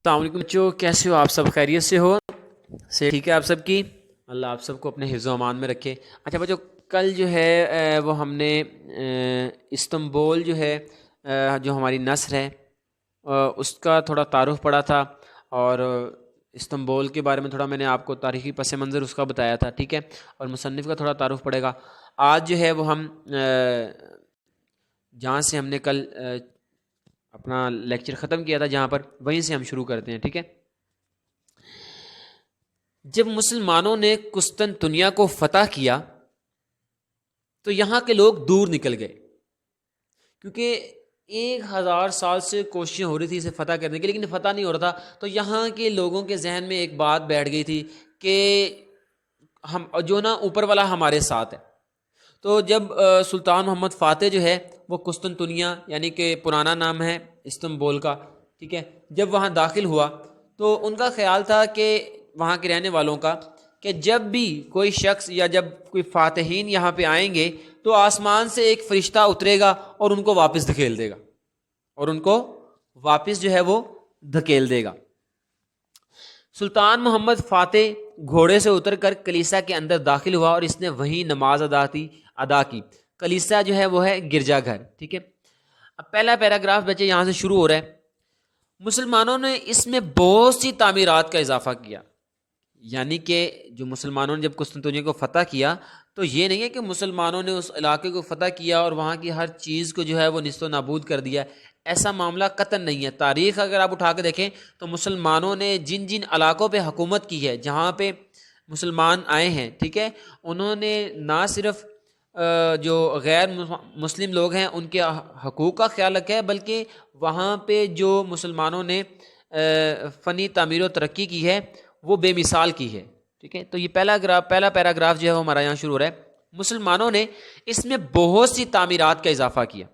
السلام علیکم بچوں، کیسے ہو آپ سب؟ خیریت سے ہو؟ سے ٹھیک ہے آپ سب کی؟ اللہ آپ سب کو اپنے حفظ و امان میں رکھے۔ اچھا بچوں، کل جو ہے وہ ہم نے استنبول جو ہے جو ہماری نثر ہے اس کا تھوڑا تعارف پڑھا تھا، اور استنبول کے بارے میں تھوڑا میں نے آپ کو تاریخی پس منظر اس کا بتایا تھا، ٹھیک ہے، اور مصنف کا تھوڑا تعارف پڑے گا۔ آج جو ہے وہ ہم جہاں سے ہم نے کل اپنا لیکچر ختم کیا تھا جہاں پر، وہیں سے ہم شروع کرتے ہیں، ٹھیک ہے۔ جب مسلمانوں نے قسطنطنیہ کو فتح کیا تو یہاں کے لوگ دور نکل گئے، کیونکہ 1000 سال سے کوششیں ہو رہی تھی اسے فتح کرنے کی، لیکن فتح نہیں ہو رہا تھا۔ تو یہاں کے لوگوں کے ذہن میں ایک بات بیٹھ گئی تھی کہ ہم جو نا اوپر والا ہمارے ساتھ ہے۔ تو جب سلطان محمد فاتح جو ہے وہ قسطنطنیہ یعنی کہ پرانا نام ہے استنبول کا، ٹھیک ہے، جب وہاں داخل ہوا تو ان کا خیال تھا کہ وہاں کے رہنے والوں کا کہ جب بھی کوئی شخص یا جب کوئی فاتحین یہاں پہ آئیں گے تو آسمان سے ایک فرشتہ اترے گا اور ان کو واپس دھکیل دے گا، اور ان کو واپس جو ہے وہ دھکیل دے گا۔ سلطان محمد فاتح گھوڑے سے اتر کر کلیسا کے اندر داخل ہوا اور اس نے وہیں نماز ادا کی۔ کلیسا جو ہے وہ ہے گرجا گھر، ٹھیک ہے۔ اب پہلا پیراگراف بچے یہاں سے شروع ہو رہا ہے۔ مسلمانوں نے اس میں بہت سی تعمیرات کا اضافہ کیا، یعنی کہ جو مسلمانوں نے جب قسطنطنیہ کو فتح کیا تو یہ نہیں ہے کہ مسلمانوں نے اس علاقے کو فتح کیا اور وہاں کی ہر چیز کو جو ہے وہ نیست و نابود کر دیا، ایسا معاملہ قطعاً نہیں ہے۔ تاریخ اگر آپ اٹھا کے دیکھیں تو مسلمانوں نے جن جن علاقوں پہ حکومت کی ہے، جہاں پہ مسلمان آئے ہیں، ٹھیک ہے، انہوں نے نہ صرف جو غیر مسلم لوگ ہیں ان کے حقوق کا خیال رکھا ہے، بلکہ وہاں پہ جو مسلمانوں نے فنی تعمیر و ترقی کی ہے وہ بے مثال کی ہے، ٹھیک ہے۔ تو یہ پہلا پیراگراف جو ہے وہ ہمارا یہاں شروع ہو رہا ہے۔ مسلمانوں نے اس میں بہت سی تعمیرات کا اضافہ کیا،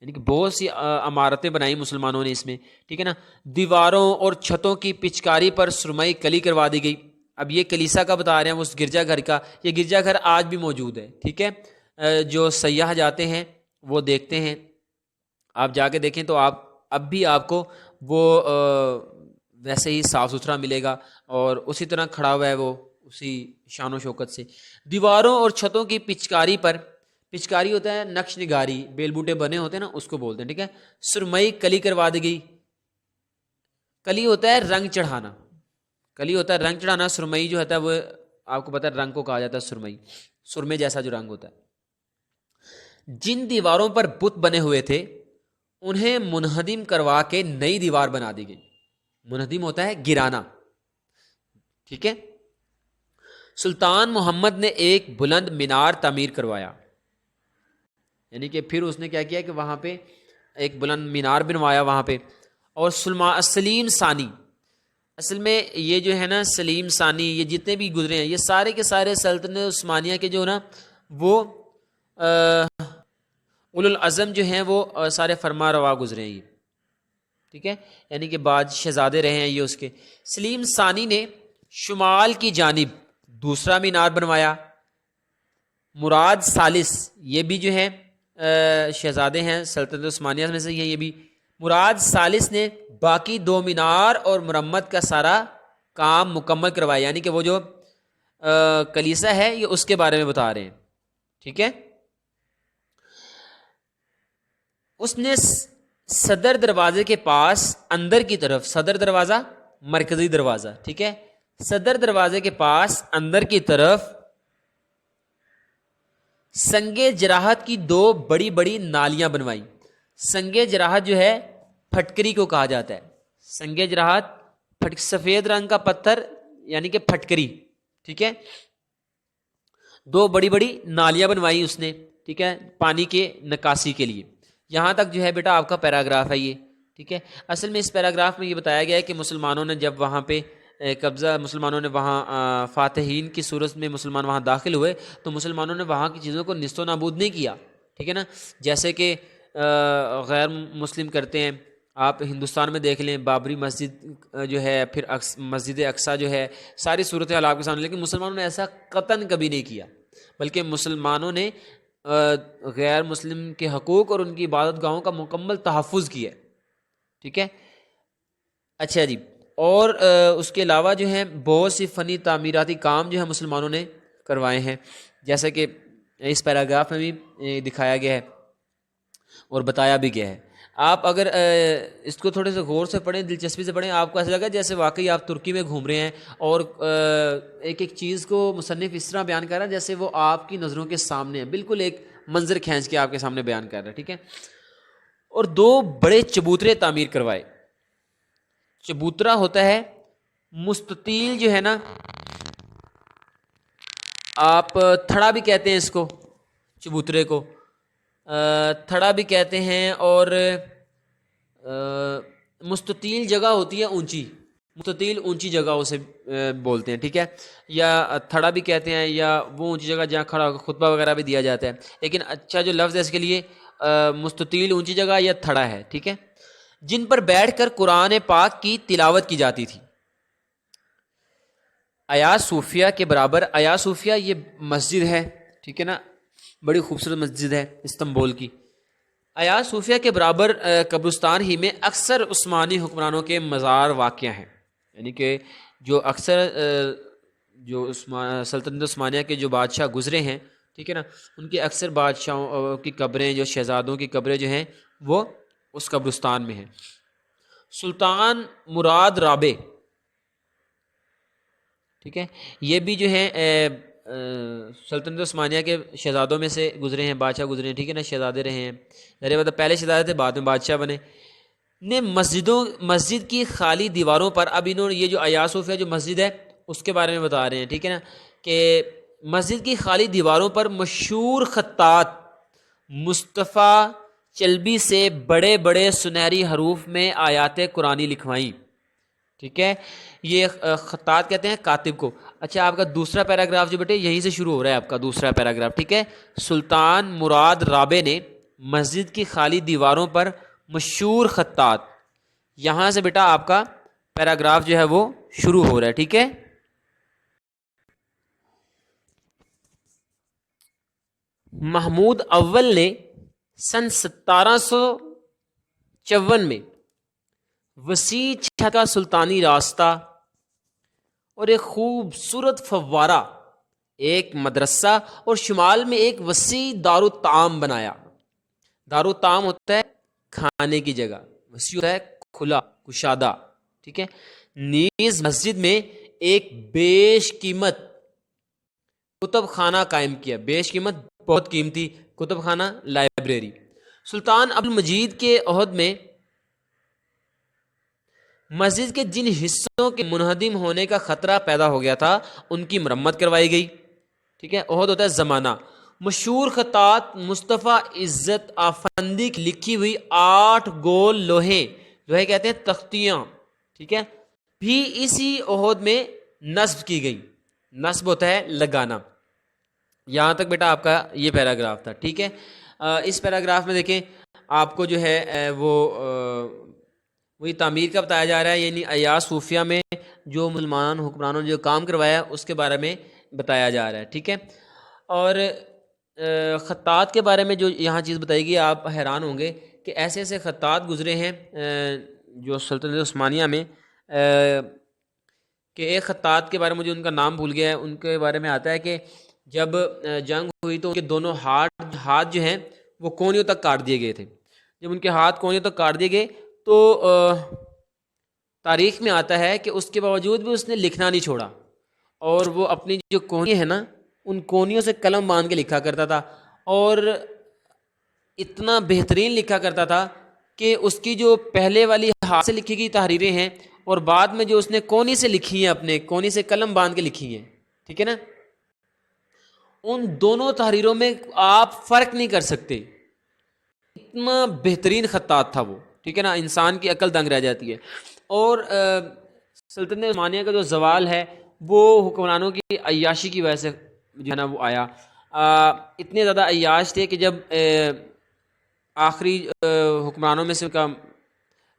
یعنی کہ بہت سی عمارتیں بنائی مسلمانوں نے اس میں، ٹھیک ہے نا۔ دیواروں اور چھتوں کی پچکاری پر سرمئی کلی کروا دی گئی۔ اب یہ کلیسا کا بتا رہے ہیں، اس گرجا گھر کا، یہ گرجا گھر آج بھی موجود ہے، ٹھیک ہے۔ جو سیاح جاتے ہیں وہ دیکھتے ہیں، آپ جا کے دیکھیں تو اب بھی آپ کو وہ ویسے ہی صاف ستھرا ملے گا اور اسی طرح کھڑا ہوا ہے وہ اسی شان و شوکت سے۔ دیواروں اور چھتوں کی پچکاری پر، پچکاری ہوتا ہے نقش نگاری، بیل بوٹے بنے ہوتے ہیں نا، اس کو بولتے ہیں، ٹھیک ہے۔ سرمئی کلی کروا دی گئی۔ کلی ہوتا ہے رنگ چڑھانا، کلی ہوتا ہے رنگ چڑھانا، سرمئی جو ہوتا ہے وہ آپ کو پتا ہے رنگ کو کہا جاتا ہے سرمئی، سرمے جیسا جو رنگ ہوتا ہے۔ جن دیواروں پر بت بنے ہوئے تھے انہیں منہدم کروا کے نئی دیوار بنا دی گئی۔ منہدم ہوتا ہے گرانا، ٹھیک ہے۔ سلطان محمد نے ایک بلند مینار تعمیر کروایا، یعنی کہ پھر اس نے کیا کیا کہ وہاں پہ ایک بلند مینار بنوایا وہاں پہ۔ اور سلیم ثانی، اصل میں یہ جو ہے نا سلیم ثانی، یہ جتنے بھی گزرے ہیں یہ سارے کے سارے سلطنت عثمانیہ کے جو نا وہ اولو العزم جو ہیں وہ سارے فرما روا گزرے ہیں یہ، ٹھیک ہے، یعنی کہ بعد شہزادے رہے ہیں یہ اس کے۔ سلیم ثانی نے شمال کی جانب دوسرا مینار بنوایا۔ مراد ثالث، یہ بھی جو ہے شہزادے ہیں سلطنت عثمانیہ میں سے، یہ بھی مراد ثالث نے باقی 2 مینار اور مرمت کا سارا کام مکمل کروایا، یعنی کہ وہ جو کلیسا ہے یہ اس کے بارے میں بتا رہے ہیں، ٹھیک ہے۔ اس نے صدر دروازے کے پاس اندر کی طرف، صدر دروازہ مرکزی دروازہ، ٹھیک ہے، صدر دروازے کے پاس اندر کی طرف سنگ جراحت کی 2 بڑی بڑی نالیاں بنوائی۔ سنگ جراحت جو ہے پھٹکری کو کہا جاتا ہے، سنگ جراحت سفید رنگ کا پتھر یعنی کہ پھٹکری، ٹھیک ہے۔ 2 بڑی بڑی نالیاں بنوائی اس نے، ٹھیک ہے، پانی کے نکاسی کے لیے۔ یہاں تک جو ہے بیٹا آپ کا پیراگراف ہے یہ، ٹھیک ہے۔ اصل میں اس پیراگراف میں یہ بتایا گیا ہے کہ مسلمانوں نے جب وہاں پہ قبضہ، مسلمانوں نے وہاں فاتحین کی صورت میں مسلمان وہاں داخل ہوئے تو مسلمانوں نے وہاں کی چیزوں کو نیست و نابود نہیں کیا، ٹھیک ہے نا، جیسے کہ غیر مسلم کرتے ہیں۔ آپ ہندوستان میں دیکھ لیں، بابری مسجد جو ہے، پھر مسجد اقصیٰ جو ہے، ساری صورتحال آپ کے سامنے، لیکن مسلمانوں نے ایسا قطعاً کبھی نہیں کیا، بلکہ مسلمانوں نے غیر مسلم کے حقوق اور ان کی عبادت گاہوں کا مکمل تحفظ کیا، ٹھیک ہے۔ اچھا جی، اور اس کے علاوہ جو ہے بہت سی فنی تعمیراتی کام جو ہے مسلمانوں نے کروائے ہیں، جیسا کہ اس پیراگراف میں بھی دکھایا گیا ہے اور بتایا بھی گیا ہے۔ آپ اگر اس کو تھوڑے سے غور سے پڑھیں، دلچسپی سے پڑھیں، آپ کو ایسا لگا جیسے واقعی آپ ترکی میں گھوم رہے ہیں اور ایک ایک چیز کو مصنف اس طرح بیان کر رہا ہے جیسے وہ آپ کی نظروں کے سامنے ہے، بالکل ایک منظر کھینچ کے آپ کے سامنے بیان کر رہا ہے، ٹھیک ہے۔ اور 2 بڑے چبوترے تعمیر کروائے۔ چبوترا ہوتا ہے مستطیل جو ہے نا، آپ تھڑا بھی کہتے ہیں اس کو، چبوترے کو تھڑا بھی کہتے ہیں، اور مستطیل جگہ ہوتی ہے اونچی، مستطیل اونچی جگہ اسے بولتے ہیں، ٹھیک ہے، یا تھڑا بھی کہتے ہیں، یا وہ اونچی جگہ جہاں کھڑا خطبہ وغیرہ بھی دیا جاتا ہے، لیکن اچھا جو لفظ ہے اس کے لیے مستطیل اونچی جگہ یا تھڑا ہے، ٹھیک ہے، جن پر بیٹھ کر قرآن پاک کی تلاوت کی جاتی تھی۔ آیا صوفیہ کے برابر، آیا صوفیہ یہ مسجد ہے، ٹھیک ہے نا، بڑی خوبصورت مسجد ہے استنبول کی۔ آیا صوفیہ کے برابر قبرستان ہی میں اکثر عثمانی حکمرانوں کے مزار واقع ہیں، یعنی کہ جو اکثر جو سلطنت عثمانیہ کے جو بادشاہ گزرے ہیں، ٹھیک ہے نا، ان کے اکثر بادشاہوں کی قبریں، جو شہزادوں کی قبریں جو ہیں وہ اس قبرستان میں ہیں۔ سلطان مراد رابع، ٹھیک ہے، یہ بھی جو ہے سلطنت عثمانیہ کے شہزادوں میں سے گزرے ہیں، بادشاہ گزرے ہیں، ٹھیک ہے نا، شہزادے رہے ہیں، ذرا مطلب پہلے شہزادے تھے بعد میں بادشاہ بنے، نے مسجد کی خالی دیواروں پر، اب انہوں نے یہ جو آیا صوفیہ جو مسجد ہے اس کے بارے میں بتا رہے ہیں، ٹھیک ہے نا، کہ مسجد کی خالی دیواروں پر مشہور خطاط مصطفیٰ چلبی سے بڑے بڑے سنہری حروف میں آیات قرآنی لکھوائیں، ٹھیک ہے، یہ خطاط کہتے ہیں کاتب کو۔ اچھا، آپ کا دوسرا پیراگراف جو بیٹے یہیں سے شروع ہو رہا ہے، آپ کا دوسرا پیراگراف، ٹھیک ہے، سلطان مراد رابع نے مسجد کی خالی دیواروں پر مشہور خطاط، یہاں سے بیٹا آپ کا پیراگراف جو ہے وہ شروع ہو رہا ہے، ٹھیک ہے۔ محمود اول نے سن 1754 میں وسیع چھت کا سلطانی راستہ اور ایک خوبصورت فوارہ، ایک مدرسہ اور شمال میں ایک وسیع دارالطعام بنایا۔ دارالطعام ہوتا ہے کھانے کی جگہ، وسیع ہوتا ہے کھلا کشادہ، ٹھیک ہے۔ نیز مسجد میں ایک بیش قیمت کتب خانہ قائم کیا، بیش قیمت بہت قیمتی کتب خانہ، لائبریری۔ سلطان عبد المجید کے عہد میں مسجد کے جن حصوں کے منہدم ہونے کا خطرہ پیدا ہو گیا تھا ان کی مرمت کروائی گئی، ٹھیک ہے، عہد ہوتا ہے زمانہ۔ مشہور خطاط مصطفیٰ عزت آفندی کی لکھی ہوئی 8 گول لوہے کہتے ہیں تختیاں، ٹھیک ہے، بھی اسی عہد میں نصب کی گئی۔ نصب ہوتا ہے لگانا۔ یہاں تک بیٹا آپ کا یہ پیراگراف تھا، ٹھیک ہے۔ اس پیراگراف میں دیکھیں آپ کو جو ہے وہی تعمیر کا بتایا جا رہا ہے، یعنی آیا صوفیہ میں جو مسلمان حکمرانوں نے جو کام کروایا اس کے بارے میں بتایا جا رہا ہے، ٹھیک ہے۔ اور خطاط کے بارے میں جو یہاں چیز بتائی گئی آپ حیران ہوں گے کہ ایسے ایسے خطاط گزرے ہیں جو سلطنت عثمانیہ میں، کہ ایک خطاط کے بارے میں مجھے ان کا نام بھول گیا ہے، ان کے بارے میں آتا ہے کہ جب جنگ ہوئی تو ان کے دونوں ہاتھ جو ہیں وہ کونیوں تک کاٹ دیے گئے تھے۔ جب ان کے ہاتھ کونیوں تک کاٹ دیے گئے تو تاریخ میں آتا ہے کہ اس کے باوجود بھی اس نے لکھنا نہیں چھوڑا، اور وہ اپنی جو کونی ہے نا ان کونیوں سے قلم باندھ کے لکھا کرتا تھا، اور اتنا بہترین لکھا کرتا تھا کہ اس کی جو پہلے والی ہاتھ سے لکھی گئی تحریریں ہیں اور بعد میں جو اس نے کونی سے لکھی ہیں، اپنے کونی سے قلم باندھ کے لکھی ہیں، ٹھیک ہے نا، ان دونوں تحریروں میں آپ فرق نہیں کر سکتے، اتنا بہترین خطاط تھا وہ، ٹھیک ہے نا، انسان کی عقل دنگ رہ جاتی ہے۔ اور سلطنت عثمانیہ کا جو زوال ہے وہ حکمرانوں کی عیاشی کی وجہ سے جو ہے نا وہ آیا۔ اتنے زیادہ عیاش تھے کہ جب آخری حکمرانوں میں سے کا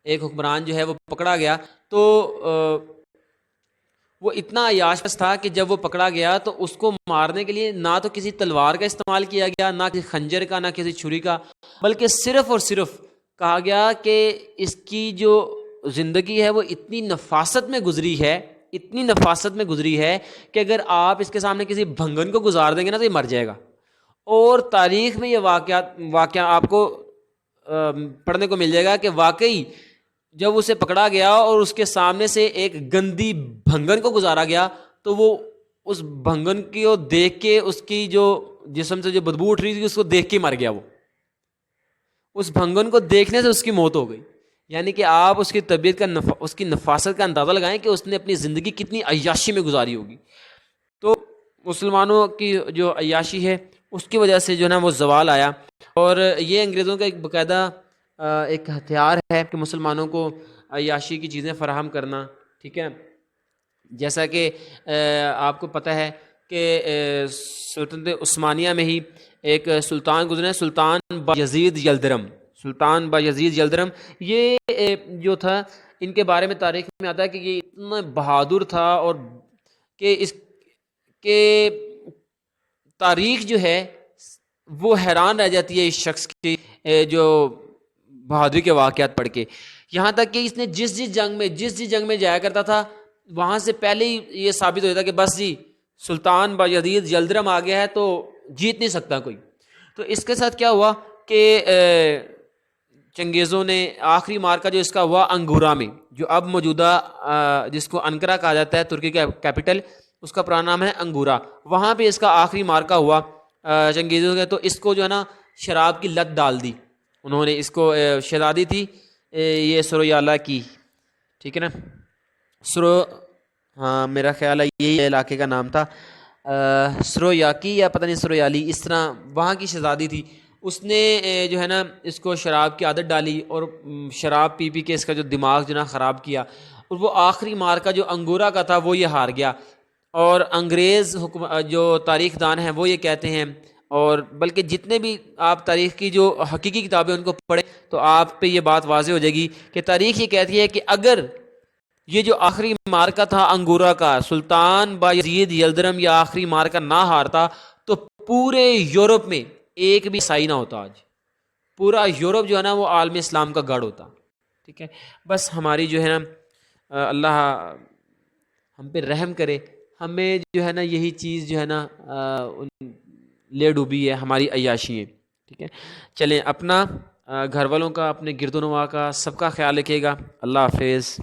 ایک حکمران جو ہے وہ پکڑا گیا تو وہ اتنا عیاش تھا کہ جب وہ پکڑا گیا تو اس کو مارنے کے لیے نہ تو کسی تلوار کا استعمال کیا گیا، نہ کسی خنجر کا، نہ کسی چھری کا، بلکہ صرف اور صرف کہا گیا کہ اس کی جو زندگی ہے وہ اتنی نفاست میں گزری ہے، اتنی نفاست میں گزری ہے کہ اگر آپ اس کے سامنے کسی بھنگن کو گزار دیں گے نا تو یہ مر جائے گا. اور تاریخ میں یہ واقعہ آپ کو پڑھنے کو مل جائے گا کہ واقعی جب اسے پکڑا گیا اور اس کے سامنے سے ایک گندی بھنگن کو گزارا گیا تو وہ اس بھنگن کو دیکھ کے اس کی جو جسم سے جو بدبو اٹھ رہی تھی اس کو دیکھ کے مر گیا. وہ اس بھنگن کو دیکھنے سے اس کی موت ہو گئی. یعنی کہ آپ اس کی طبیعت کا اس کی نفاست کا اندازہ لگائیں کہ اس نے اپنی زندگی کتنی عیاشی میں گزاری ہوگی. تو مسلمانوں کی جو عیاشی ہے اس کی وجہ سے جو ہے نا وہ زوال آیا. اور یہ انگریزوں کا ایک باقاعدہ ایک ہتھیار ہے کہ مسلمانوں کو عیاشی کی چیزیں فراہم کرنا. ٹھیک ہے، جیسا کہ آپ کو پتہ ہے کہ سلطنت عثمانیہ میں ہی ایک سلطان گزرے، سلطان بایزید یلدرم. سلطان بایزید یلدرم یہ جو تھا، ان کے بارے میں تاریخ میں آتا ہے کہ یہ اتنا بہادر تھا اور کہ اس کے تاریخ جو ہے وہ حیران رہ جاتی ہے اس شخص کی جو بہادری کے واقعات پڑھ کے. یہاں تک کہ اس نے جس جنگ میں جایا کرتا تھا وہاں سے پہلے ہی یہ ثابت ہو جاتا کہ بس جی سلطان بایزید یلدرم آ گیا ہے تو جیت نہیں سکتا کوئی. تو اس کے ساتھ کیا ہوا کہ چنگیزوں نے آخری مارکا جو اس کا ہوا انگورا میں، جو اب موجودہ جس کو انکرا کہا جاتا ہے ترکی کا کیپٹل، اس کا پرانا نام ہے انگورا. وہاں پہ اس کا آخری مارکا ہوا چنگیزوں کے. تو اس کو جو ہے نا شراب کی لت ڈال دی انہوں نے. اس کو شہزادی تھی یہ سرویالا کی، ٹھیک ہے نا، ہاں میرا خیال ہے یہی علاقے کا نام تھا، سرویاکی یا پتہ نہیں سرویالی، اس طرح وہاں کی شہزادی تھی. اس نے جو ہے نا اس کو شراب کی عادت ڈالی اور شراب پی پی کے اس کا جو دماغ جو نا خراب کیا. اور وہ آخری مارکا جو انگورا کا تھا وہ یہ ہار گیا. اور انگریز جو تاریخ دان ہیں وہ یہ کہتے ہیں، اور بلکہ جتنے بھی آپ تاریخ کی جو حقیقی کتابیں ان کو پڑھیں تو آپ پہ یہ بات واضح ہو جائے گی کہ تاریخ یہ کہتی ہے کہ اگر یہ جو آخری مارکا تھا انگورا کا، سلطان بایزید یلدرم یہ آخری مارکا نہ ہارتا تو پورے یورپ میں ایک بھی عیسائی نہ ہوتا. آج پورا یورپ جو ہے نا وہ عالم اسلام کا گڑھ ہوتا. ٹھیک ہے، بس ہماری جو ہے نا اللہ ہم پہ رحم کرے، ہمیں جو ہے نا یہی چیز جو ہے نا لے ڈوبی ہے، ہماری عیاشی ہے. ٹھیک ہے، چلیں اپنا گھر والوں کا، اپنے گرد و نواح کا، سب کا خیال رکھیے گا. اللہ حافظ.